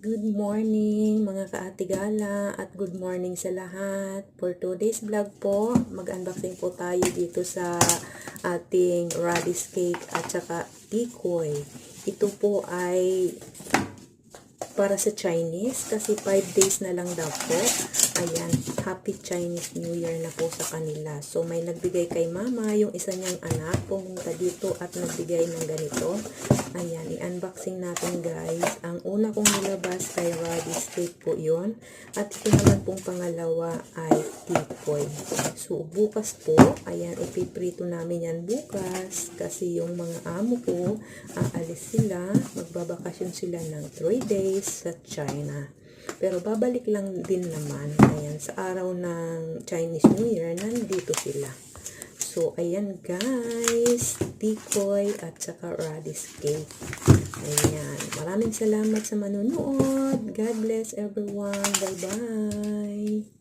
Good morning mga kaatigala at good morning sa lahat. For today's vlog po, mag-unboxing po tayo dito sa ating radish cake at saka tikoy. Ito po ay para sa Chinese kasi 5 days na lang daw po. Ayan, Happy Chinese New Year na po sa kanila. So may nagbigay kay mama, yung isa niyang anak pumunta dito at nagbigay ng ganito. Ayan, i-unboxing natin guys. Ang una kong nilabas kay radish cake po yon. At ito naman pong pangalawa ay tikoy. So bukas po, ayan, ipiprito namin yan bukas. Kasi yung mga amo ko, aalis sila, magbabakasyon sila ng 3 days sa China. Pero babalik lang din naman. Ayan, sa araw ng Chinese New Year, nandito sila. So, ayan guys, tikoy at saka radish cake. Ayan, maraming salamat sa manunood. God bless everyone. Bye-bye.